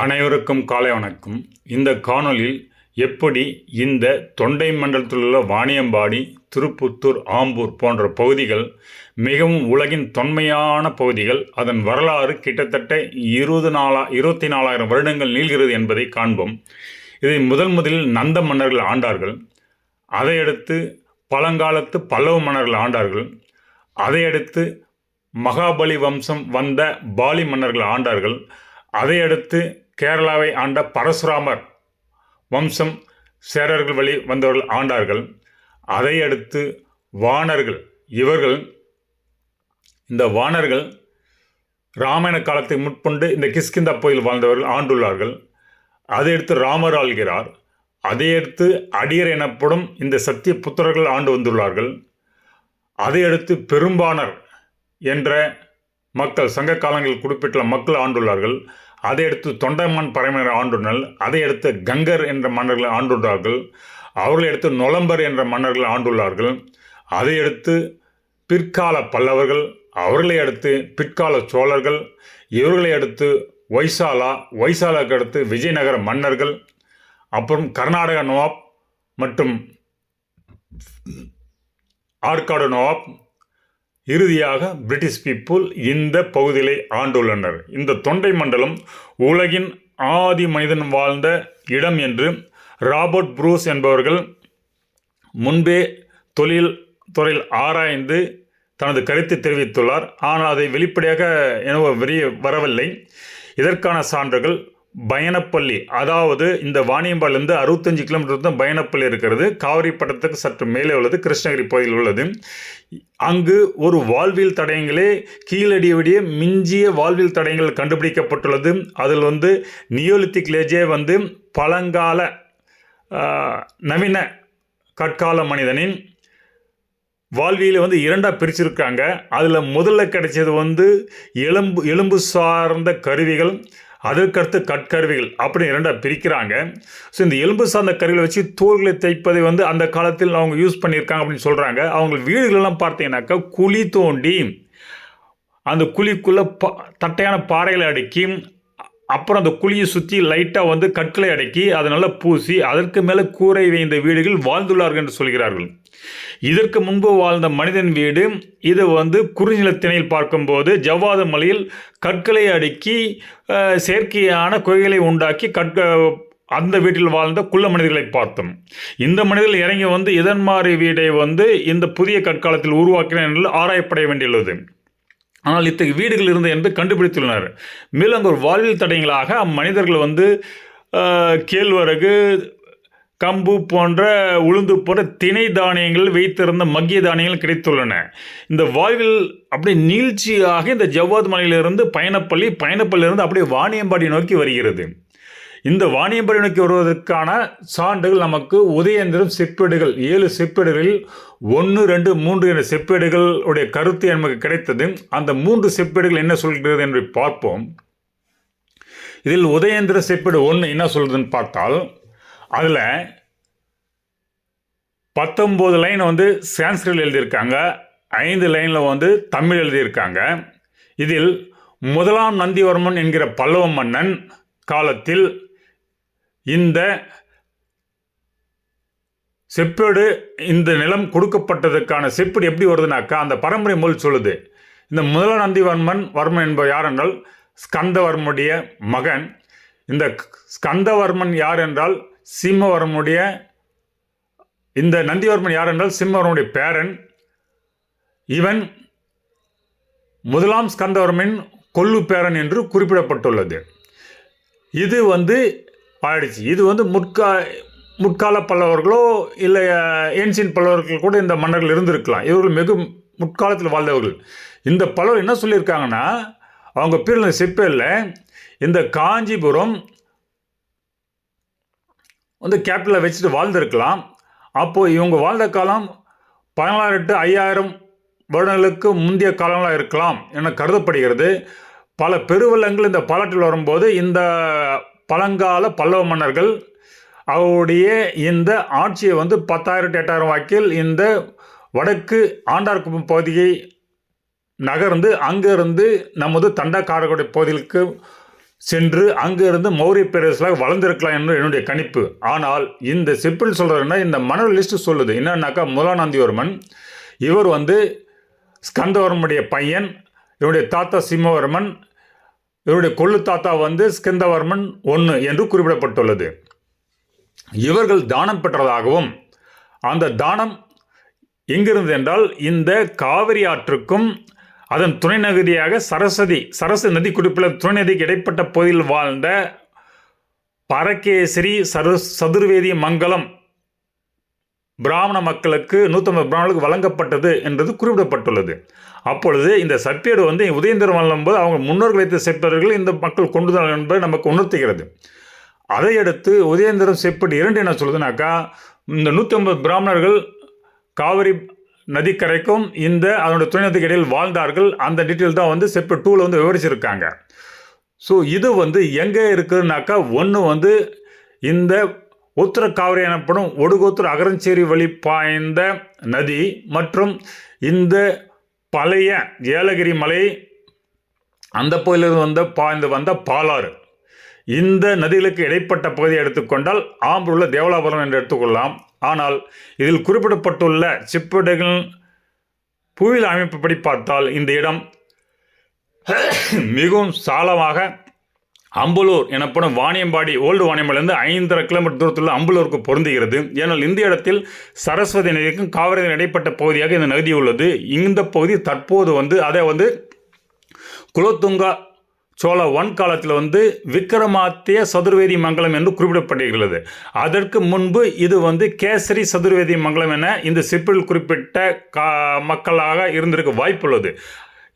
அனைவருக்கும் காலை வணக்கம். இந்த காணொளியில் எப்படி இந்த தொண்டை மண்டலத்தில் உள்ள வாணியம்பாடி, திருப்புத்தூர், ஆம்பூர் போன்ற பகுதிகள் மிகவும் உலகின் தொன்மையான பகுதிகள், அதன் வரலாறு கிட்டத்தட்ட 24,000 வருடங்கள் நீள்கிறது என்பதை காண்போம். இதை முதலில் நந்த மன்னர்கள் ஆண்டார்கள். அதையடுத்து பழங்காலத்து பல்லவ மன்னர்கள் ஆண்டார்கள். அதையடுத்து மகாபலி வம்சம் வந்த பாலி மன்னர்கள் ஆண்டார்கள். அதையடுத்து கேரளாவை ஆண்ட பரசுராமர் வம்சம் சேரர்கள் வழி வந்தவர்கள் ஆண்டார்கள். அதையடுத்து வாணர்கள். இந்த வாணர்கள் ராமாயண காலத்தை முற்பண்டு இந்த கிஷ்கிந்தா பகுதியில் வாழ்ந்தவர்கள் ஆண்டுள்ளார்கள். அதையடுத்து ராமர் ஆள்கிறார். அதையடுத்து அடியர் எனப்படும் இந்த சத்திய புத்திரர்கள் ஆண்டு வந்துள்ளார்கள். அதையடுத்து பெரும்பாணர் என்ற மக்கள் சங்க காலங்களில் குறிப்பிட்டுள்ள மக்கள் ஆண்டுள்ளார்கள். அதையடுத்து தொண்டைமான் பறையினர் ஆண்டுள்ளனர். அதையடுத்து கங்கர் என்ற மன்னர்கள் ஆண்டுள்ளார்கள். அவர்களை அடுத்து நொலம்பர் என்ற மன்னர்கள் ஆண்டுள்ளார்கள். அதையடுத்து பிற்கால பல்லவர்கள், அவர்களை அடுத்து பிற்கால சோழர்கள், இவர்களை அடுத்து வைசாலாக்கு அடுத்து விஜயநகர மன்னர்கள், அப்புறம் கர்நாடக நவாப் மற்றும் ஆற்காடு நவாப், இறுதியாக பிரிட்டிஷ் பீப்புள் இந்த பகுதிகளை ஆண்டுள்ளனர். இந்த தொண்டை மண்டலம் உலகின் ஆதி மனிதன் வாழ்ந்த இடம் என்று ராபர்ட் ப்ரூஸ் என்பவர்கள் முன்பே தொழில் ஆராய்ந்து தனது கருத்தை தெரிவித்துள்ளார். ஆனால் அதை வெளிப்படையாக வரவில்லை. இதற்கான சான்றுகள் பயணப்பள்ளி, அதாவது இந்த வாணியம்பாடிலிருந்து 65 கிலோமீட்டர் தான் பயணப்பள்ளி இருக்கிறது. காவிரி பட்டத்துக்கு சற்று மேலே உள்ளது, கிருஷ்ணகிரி பகுதியில் உள்ளது. அங்கு ஒரு வாழ்வியல் தடயங்களே கீழடியுடைய மிஞ்சிய வாழ்வியல் தடயங்கள் கண்டுபிடிக்கப்பட்டுள்ளது. அதில் நியோலித்திக் லேஜே பழங்கால நவீன கற்கால மனிதனின் வாழ்வியலை இரண்டாக பிரிச்சிருக்காங்க. அதில் முதல்ல கிடைச்சது எலும்பு சார்ந்த கருவிகள், அதற்கடுத்து கற்கருவிகள் அப்படி இரண்டாக பிரிக்கிறாங்க. ஸோ இந்த எலும்பு சார்ந்த கருவிகளை வச்சு தோள்களை தைப்பதை அந்த காலத்தில் அவங்க யூஸ் பண்ணியிருக்காங்க அப்படின்னு சொல்கிறாங்க. அவங்க வீடுகளெல்லாம் பார்த்தீங்கன்னாக்கா குழி தோண்டி அந்த குழிக்குள்ளே தட்டையான பாறைகளை அடுக்கி, அப்புறம் அந்த குழியை சுற்றி லைட்டாக கற்களை அடக்கி அதனால் பூசி அதற்கு மேலே கூரை வைந்த வீடுகள் வாழ்ந்துள்ளார்கள் என்று சொல்கிறார்கள். இதற்கு முன்பு வாழ்ந்த மனிதன் வீடு இது குறிஞ்சிலத்திணையில் பார்க்கும்போது ஜவ்வாது மலையில் கற்களை அடுக்கி செயற்கையான குகைகளை உண்டாக்கி அந்த வீட்டில் வாழ்ந்த குள்ள மனிதர்களை பார்த்தோம். இந்த மனிதர்கள் இறங்கி இதன் மாதிரி வீடை இந்த புதிய கற்காலத்தில் உருவாக்கின என்று ஆராயப்பட வேண்டியுள்ளது. ஆனால் இத்தகைய வீடுகள் இருந்தது என்று கண்டுபிடித்துள்ளனர். மேலும் அங்கே ஒரு வாழ்வியல் தடயங்களாக அம்மனிதர்கள் கேழ்வரகு, கம்பு போன்ற உளுந்து போன்ற திணை தானியங்கள் வைத்திருந்த மக்கிய தானியங்கள் கிடைத்துள்ளன. இந்த வாழ்வில் அப்படியே நீழ்ச்சியாக இந்த ஜவ்வாது மலையிலிருந்து பயணப்பள்ளியிலிருந்து அப்படியே வாணியம்பாடி நோக்கி வருகிறது. இந்த வாணியம்பாடி நோக்கி வருவதற்கான சான்றுகள் நமக்கு உதயந்திரம் செப்பேடுகள் 7 செப்பேடுகளில் 1, 2, 3 என்ற செப்பேடுகளுடைய கருத்து நமக்கு கிடைத்தது. அந்த 3 செப்பேடுகள் என்ன சொல்கிறது என்று பார்ப்போம். இதில் உதயந்திர செப்பேடு 1 என்ன சொல்றதுன்னு பார்த்தால், அதில் 19 லைன் சான்ஸ்கிரிட் எழுதியிருக்காங்க, 5 லைனில் தமிழ் எழுதியிருக்காங்க. இதில் முதலாம் நந்திவர்மன் என்கிற பல்லவ மன்னன் காலத்தில் இந்த செப்பேடு, இந்த நிலம் கொடுக்கப்பட்டதற்கான செப்பேடு எப்படி வருதுனாக்கா அந்த பரம்பரை மொழி சொல்லுது. இந்த முதலாம் நந்திவர்மன் என்பவர் யார் என்றால் ஸ்கந்தவர்மனுடைய மகன். இந்த ஸ்கந்தவர்மன் யார் என்றால் சிம்மவர்மனுடைய, இந்த நந்திவர்மன் யார் என்றால் சிம்மவர்மனுடைய பேரன். இவன் முதலாம் ஸ்கந்தவர்மன் கொல்லு பேரன் என்று குறிப்பிடப்பட்டுள்ளது. இது ஆயிடுச்சு. இது முற்கால பல்லவர்களோ இல்லை ஏன்சியன் பல்லவர்கள் கூட இந்த மன்னர்கள் இருந்திருக்கலாம். இவர்கள் மிக முற்காலத்தில் வாழ்ந்தவர்கள். இந்த பல்லவர் என்ன சொல்லியிருக்காங்கன்னா, அவங்க பேரில் செப்பேரில் இந்த காஞ்சிபுரம் கேபிட்டலை வச்சுட்டு வாழ்ந்திருக்கலாம். அப்போது இவங்க வாழ்ந்த காலம் 16 to 5000 வருடங்களுக்கு முந்தைய காலங்களாக இருக்கலாம் என கருதப்படுகிறது. பல பெருவெள்ளங்கள் இந்த பாலாற்றில் வரும்போது இந்த பழங்கால பல்லவ மன்னர்கள் அவருடைய இந்த ஆட்சியை 10,000 to 8,000 வாக்கில் இந்த வடக்கு ஆண்டார்குப்பம் பகுதியை நகர்ந்து அங்கிருந்து நமது தண்டக்காரர்களுடைய பகுதிகளுக்கு சென்று அங்கிருந்து மௌரிய பேரரசாக வளர்ந்திருக்கலாம் என்று என்னுடைய கணிப்பு. ஆனால் இந்த செப்பில் சொல்கிறதுன்னா இந்த மன்னர் லிஸ்ட் சொல்லுது என்னன்னாக்கா முதலானந்திவர்மன் இவர் ஸ்கந்தவர்மனுடைய பையன், இவருடைய தாத்தா சிம்மவர்மன், இவருடைய கொள்ளு தாத்தா ஸ்கந்தவர்மன் 1 என்று குறிப்பிடப்பட்டுள்ளது. இவர்கள் தானம் பெற்றதாகவும் அந்த தானம் எங்கிருந்து என்றால் இந்த காவிரி ஆற்றுக்கும் அதன் துணை நதியாக சரஸ்வதி நதி குறிப்பில் துணை நதிக்கு இடைப்பட்ட பகுதியில் வாழ்ந்த பரகேசரி சதுர்வேதி மங்கலம் பிராமண மக்களுக்கு 150 பிராமணர்களுக்கு வழங்கப்பட்டது என்றது குறிப்பிடப்பட்டுள்ளது. அப்பொழுது இந்த செப்பேடு உதயந்திரம் வழங்கும்போது அவங்க முன்னோர்கள் வைத்த செப்பேடுகள் இந்த மக்கள் கொண்டுதான் என்பதை நமக்கு உணர்த்துகிறது. அதையடுத்து உதயந்திரம் செப்பேடு 2 என்ன சொல்லுதுனாக்கா, இந்த 150 பிராமணர்கள் காவிரி நதிக்கரைக்கும் அதனுடைய துணை நதிக்கு இடையில் வாழ்ந்தார்கள். அந்த டீட்டெயில் தான் செப்பேடு 2ல் விவரிச்சிருக்காங்க. ஸோ இது எங்கே இருக்குதுனாக்கா, ஒன்று இந்த உத்தர காவிரி எனப்படும் ஒடுகோத்தூர் அகரஞ்சேரி வழி பாய்ந்த நதி மற்றும் இந்த பழைய ஏலகிரி மலை அந்த பகுதியிலிருந்து பாய்ந்து வந்த பாலாறு, இந்த நதிகளுக்கு இடைப்பட்ட பகுதியை எடுத்துக்கொண்டால் ஆம்பூரில் தேவலாபுரம் என்று எடுத்துக்கொள்ளலாம். ஆனால் இதில் குறிப்பிடப்பட்டுள்ள செப்பேடுகள் புவியியல் அமைப்புப்படி பார்த்தால் இந்த இடம் மிகவும் சாலமாக அம்பலூர் எனப்படும் வாணியம்பாடி ஓல்டு வாணியம்பாடியிலிருந்து 5.5 கிலோமீட்டர் தூரத்தில் அம்பலூருக்கு பொருந்துகிறது. ஏனால் இந்த இடத்தில் சரஸ்வதி நதிக்கும் காவிரி நதிக்கும் இடைப்பட்ட பகுதியாக இந்த நதி உள்ளது. இந்த பகுதி தற்போது அதை குலோத்துங்கா சோழ 1 காலத்தில் விக்ரமாத்திய சதுர்வேதி மங்கலம் என்று குறிப்பிடப்படுகிறது. அதற்கு முன்பு இது கேசரி சதுர்வேதி மங்கலம் என இந்த செப்பில் குறிப்பிட்ட மக்களாக இருந்திருக்க வாய்ப்புள்ளது.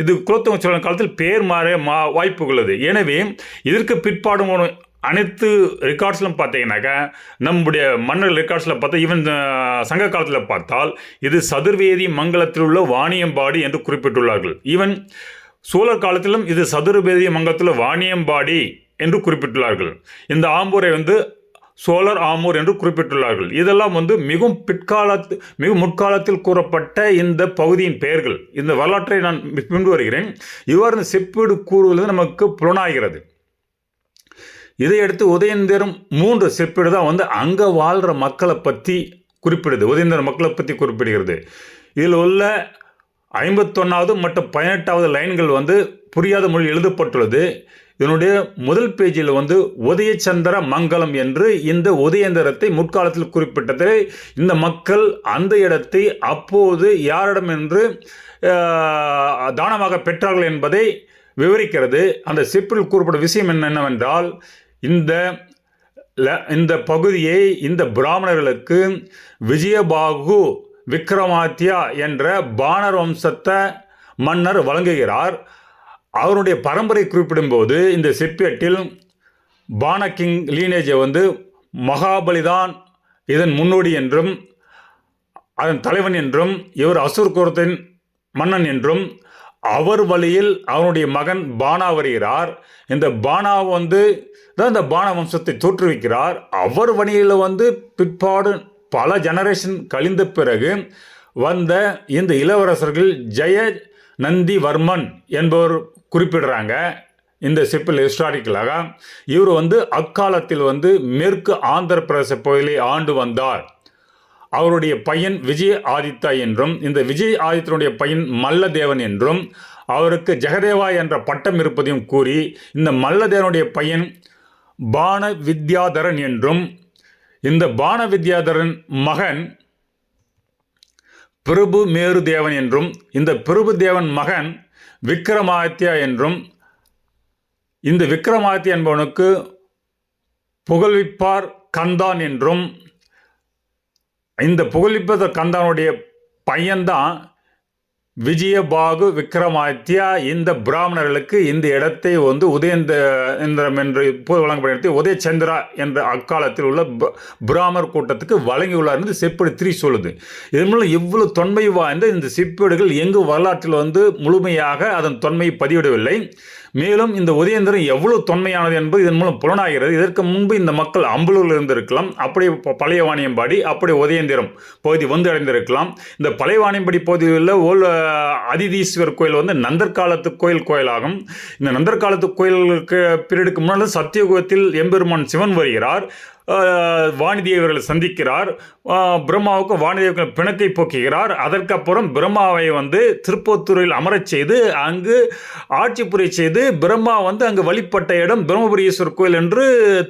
இது குலோத்துங்க சோழன் காலத்தில் பேர் மாற வாய்ப்பு உள்ளது. எனவே இதற்கு பிற்பாடும் அனைத்து ரெக்கார்ட்ஸ்லும் பார்த்தீங்கன்னாக்கா, நம்முடைய மன்னர் ரெக்கார்ட்ஸில் பார்த்தா ஈவன் சங்க காலத்தில் பார்த்தால் இது சதுர்வேதி மங்கலத்தில் உள்ள வாணியம்பாடி என்று குறிப்பிட்டுள்ளார்கள். ஈவன் சோழர் காலத்திலும் இது சதுர்வேதி மங்கலத்தில் வாணியம்பாடி என்று குறிப்பிட்டுள்ளார்கள். இந்த ஆம்பூரை சோழர் ஆமூர் என்று குறிப்பிட்டுள்ளார்கள். இதெல்லாம் மிகவும் முற்காலத்தில் கூறப்பட்ட இந்த பகுதியின் பெயர்கள். இந்த வரலாற்றை நான் பின்பு வருகிறேன். இவ்வாறு இந்த செப்பேடு கூறுவது நமக்கு புலனாகிறது. இதையடுத்து உதயந்திரம் 3 செப்பேடு தான் அங்கே வாழ்கிற மக்களை பற்றி குறிப்பிடுது. உதயந்திரம் மக்களை பற்றி குறிப்பிடுகிறது. இதில் உள்ள 51வது மற்றும் 18வது லைன்கள் புரியாத மொழி எழுதப்பட்டுள்ளது. இதனுடைய முதல் பேஜில் உதயச்சந்திர மங்கலம் என்று இந்த உதயந்திரத்தை முற்காலத்தில் குறிப்பிட்டது. இந்த மக்கள் அந்த இடத்தை அப்போது யாரிடம் என்று தானமாக பெற்றார்கள் என்பதை விவரிக்கிறது. அந்த செப்பில் கூறப்பட்ட விஷயம் என்னவென்றால், இந்த பகுதியை இந்த பிராமணர்களுக்கு விஜயபாகு விக்ரமாத்யா என்ற பாணர் வம்சத்தை மன்னர் வழங்குகிறார். அவருடைய பரம்பரை குறிப்பிடும்போது இந்த செப்பேட்டில் பானகிங் லீனேஜை மகாபலிதான் இதன் முன்னோடி என்றும் அதன் தலைவன் என்றும் இவர் அசுர் குலத்தின் மன்னன் என்றும் அவர் வழியில் அவனுடைய மகன் பானா வருகிறார். இந்த பானா தான் இந்த பான வம்சத்தை தோற்றுவிக்கிறார். அவர் வழியில் பிற்பாடு பல ஜெனரேஷன் கழிந்த பிறகு வந்த இந்த இளவரசர்கள் ஜெய நந்திவர்மன் என்பவர் குறிப்பிடுறாங்க. இந்த செப்பில் ஹிஸ்டாரிக்கலாக இவர் அக்காலத்தில் மேற்கு ஆந்திர பிரதேச பகுதியை ஆண்டு வந்தார். அவருடைய பையன் விஜய ஆதித்தா என்றும் இந்த விஜய் ஆதித்தனுடைய பையன் மல்லதேவன் என்றும் அவருக்கு ஜெகதேவா என்ற பட்டம் இருப்பதையும் கூறி, இந்த மல்லதேவனுடைய பையன் பான வித்யாதரன் என்றும் இந்த பான வித்யாதரன் மகன் பிரபு மேருதேவன் என்றும் இந்த பிரபுதேவன் மகன் விக்ரமாதித்யா என்றும் இந்த விக்ரமாதித்யா என்பவனுக்கு புகழ்விப்பார் கந்தான் என்றும் இந்த புகழ்விப்பார் கந்தானுடைய பையன்தான் விஜயபாகு விக்ரமாதித்யா. இந்த பிராமணர்களுக்கு இந்த இடத்தை உதயந்திரம் என்று இப்போது வழங்கப்பட்ட உதயச்சந்திரா என்ற அக்காலத்தில் உள்ள பிராமணர் கூட்டத்துக்கு வழங்கியுள்ளார் என்று செப்பேடு 3 சொல்லுது. இதன் மூலம் இவ்வளவு தொன்மை வாய்ந்த இந்த செப்பேடுகள் எங்கு வரலாற்றில் முழுமையாக அதன் தொன்மையை பதிவிடவில்லை. மேலும் இந்த உதயந்திரம் எவ்வளவு தொன்மையானது என்பது இதன் மூலம் புலனாகிறது. இதற்கு முன்பு இந்த மக்கள் அம்பலூரில் இருந்திருக்கலாம், அப்படி பழைய வாணியம்பாடி, அப்படி உதயந்திரம் பகுதி வந்து அடைந்திருக்கலாம். இந்த பழைய வாணியம்பாடி பகுதியில் உள்ள அதிதீஸ்வரர் கோயில் வந்து நந்தர் காலத்து கோயிலாகும். இந்த நந்தர் காலத்து கோயிலுக்கு பீரியடுக்கு முன்னால் சத்தியயுகத்தில் எம்பெருமான் சிவன் வருகிறார், வாணிதேவர்களை சந்திக்கிறார், பிரம்மாவுக்கு வாணிதேவர்கள் பிணக்கை போக்குகிறார். அதற்கப்புறம் பிரம்மாவை வந்து திருப்பத்தூரில் அமரச் செய்து அங்கு ஆட்சி புரிய செய்து பிரம்மா வந்து அங்கு வழிபட்ட இடம் பிரம்மபுரீஸ்வரர் கோயில் என்று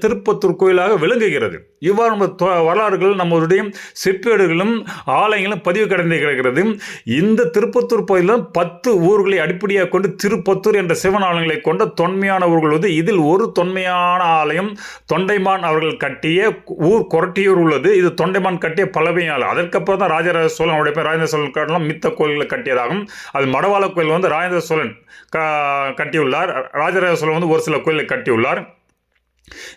திருப்பத்தூர் கோயிலாக விளங்குகிறது. இவ்வாறு நம்ம வரலாறுகள் நம்மளுடைய செப்பேடுகளும் ஆலயங்களும் பதிவு கடந்து கிடக்கிறது. இந்த திருப்பத்தூர் பகுதியில் 10 ஊர்களை அடிப்படையாக கொண்டு திருப்பத்தூர் என்ற சிவன் ஆலயங்களை கொண்ட தொன்மையான ஊர்கள் உள்ளது. இதில் ஒரு தொன்மையான ஆலயம் தொண்டைமான் அவர்கள் கட்டிய ஊர் கொரட்டியூர் உள்ளது. இது தொண்டைமான் கட்டிய பழமையால். அதற்கப்புறம் தான் ராஜராஜ சோழன், அவருடைய பேர் ராஜேந்திர சோழன் காட்டலாம் மித்த கோயில்களை கட்டியதாகும். அது மடவாள கோயில் வந்து ராஜேந்திர சோழன் கட்டியுள்ளார். ராஜராஜ சோழன் வந்து ஒரு சில கோயிலை கட்டியுள்ளார்.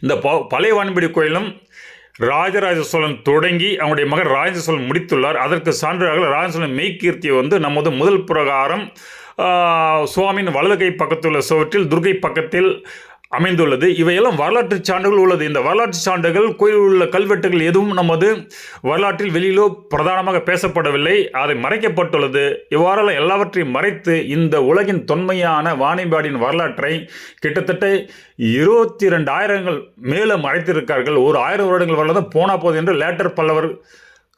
இந்த பழைய வாணியம்பாடி கோயிலும் ராஜராஜ சோழன் தொடங்கி அவனுடைய மகன் ராஜேந்திர சோழன் முடித்துள்ளார். அதற்கு சான்றாக ராஜேந்திர சோழன் மெய்கீர்த்தியை வந்து நமது முதல் பிரகாரம் சுவாமியின் வலது கை பக்கத்துள்ள சுவற்றில் துர்கை பக்கத்தில் அமைந்துள்ளது. இவையெல்லாம் வரலாற்று சான்றுகள் உள்ளது. இந்த வரலாற்று சான்றுகள் கோயில் உள்ள கல்வெட்டுகள் எதுவும் நமது வரலாற்றில் வெளியிலோ பிரதானமாக பேசப்படவில்லை, அதை மறைக்கப்பட்டுள்ளது. இவ்வாறெல்லாம் எல்லாவற்றையும் மறைத்து இந்த உலகின் தொன்மையான வாணியம்பாடியின் வரலாற்றை கிட்டத்தட்ட 22,000 மேலே மறைத்திருக்கார்கள். ஒரு 1000 வருடங்கள் வரலாறு போனா போது என்று லேட்டர் பல்லவர்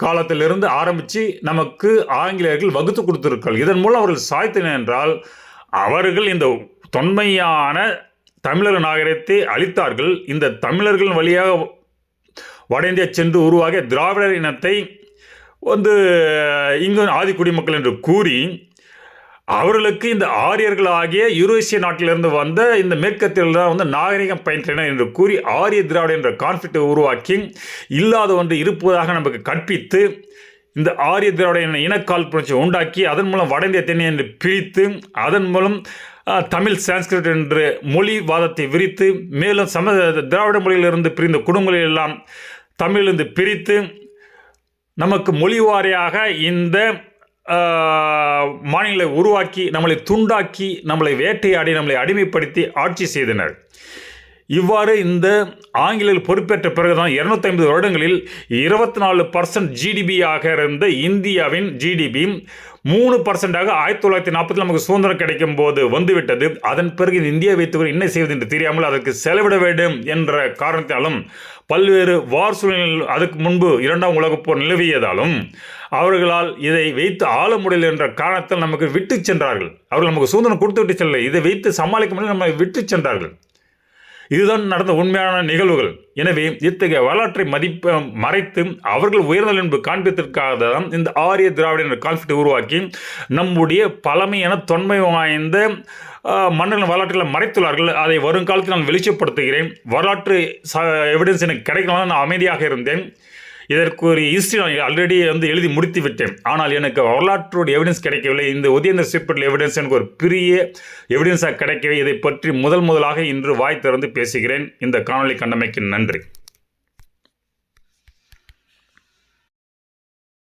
காலத்திலிருந்து ஆரம்பித்து நமக்கு ஆங்கிலேயர்கள் வகுத்து கொடுத்திருக்கிறார்கள். இதன் மூலம் அவர்கள் சாய்த்தனர் என்றால் அவர்கள் இந்த தொன்மையான தமிழர் நாகரிகத்தை அளித்தார்கள். இந்த தமிழர்கள் வழியாக வட இந்தியா சென்று உருவாகிய திராவிடர் இனத்தை வந்து இங்கு ஆதி குடிமக்கள் என்று கூறி அவர்களுக்கு இந்த ஆரியர்கள் ஆகிய யூரோசிய நாட்டிலிருந்து வந்த இந்த மேற்கத்தில் தான் வந்து நாகரிகம் பயின்றனர் என்று கூறி ஆரிய திராவிட என்ற கான்ஃப்ளிக்டை உருவாக்கி இல்லாத ஒன்று இருப்பதாக நமக்கு கற்பித்து இந்த ஆரிய திராவிட இனக்காழ்ப்புணர்ச்சி உண்டாக்கி அதன் மூலம் வட இந்திய தென்னிய என்று பிரித்து அதன் மூலம் தமிழ் சான்ஸ்கிரிட் என்று மொழி வாதத்தை விரித்து மேலும் திராவிட மொழியிலிருந்து பிரிந்த குடும்பங்களில் எல்லாம் தமிழிலிருந்து பிரித்து நமக்கு மொழி வாரியாக இந்த மாநிலங்களை உருவாக்கி நம்மளை துண்டாக்கி நம்மளை வேட்டையாடி நம்மளை அடிமைப்படுத்தி ஆட்சி செய்தனர். இவ்வாறு இந்த ஆங்கிலேயர்கள் பொறுப்பேற்ற பிறகுதான் 250 வருடங்களில் 24% ஜிடிபியாக இருந்த இந்தியாவின் ஜிடிபி 3%ஆக 1940 நமக்கு சுதந்திரம் கிடைக்கும் போது வந்துவிட்டது. அதன் பிறகு இந்த இந்தியா வைத்தவர் என்ன செய்வது என்று தெரியாமல் அதற்கு செலவிட வேண்டும் என்ற காரணத்தாலும் பல்வேறு வார் சூழ்நிலைகள் அதுக்கு முன்பு 2ஆம் உலகப் போர் நிலவியதாலும் அவர்களால் இதை வைத்து ஆள முடியல என்ற காரணத்தால் நமக்கு விட்டு சென்றார்கள். அவர்கள் நமக்கு சுதந்திரம் கொடுத்து விட்டு செல்ல இதை வைத்து சமாளிக்க முடியல, நம்மை விட்டு சென்றார்கள். இதுதான் நடந்த உண்மையான நிகழ்வுகள். எனவே இத்தகைய வரலாற்றை மறைத்து அவர்கள் உயர்ந்தல் என்பது காண்பித்ததற்காக தான் இந்த ஆரிய திராவிட என்ற கான்ஃப்ளிக்டை உருவாக்கி நம்முடைய பழமையான தொன்மை வாய்ந்த மன்னர்கள் வரலாற்றில் மறைத்துள்ளார்கள். அதை வருங்காலத்தில் நான் வெளிச்சப்படுத்துகிறேன். வரலாற்று எவிடன்ஸ் எனக்கு கிடைக்கலாம், நான் அமைதியாக இருந்தேன். இதற்கு ஒரு ஹிஸ்ட்ரி நான் ஆல்ரெடி வந்து எழுதி முடித்து விட்டேன். ஆனால் எனக்கு வரலாற்றோட எவிடன்ஸ் கிடைக்கவில்லை. இந்த உதயந்திர செப்பேடு எவிடன்ஸ் எனக்கு ஒரு பெரிய எவிடன்ஸாக கிடைக்கவே இதை பற்றி முதலாக இன்று வாய் திறந்து பேசுகிறேன். இந்த காணொளி கண்டமைக்கு நன்றி.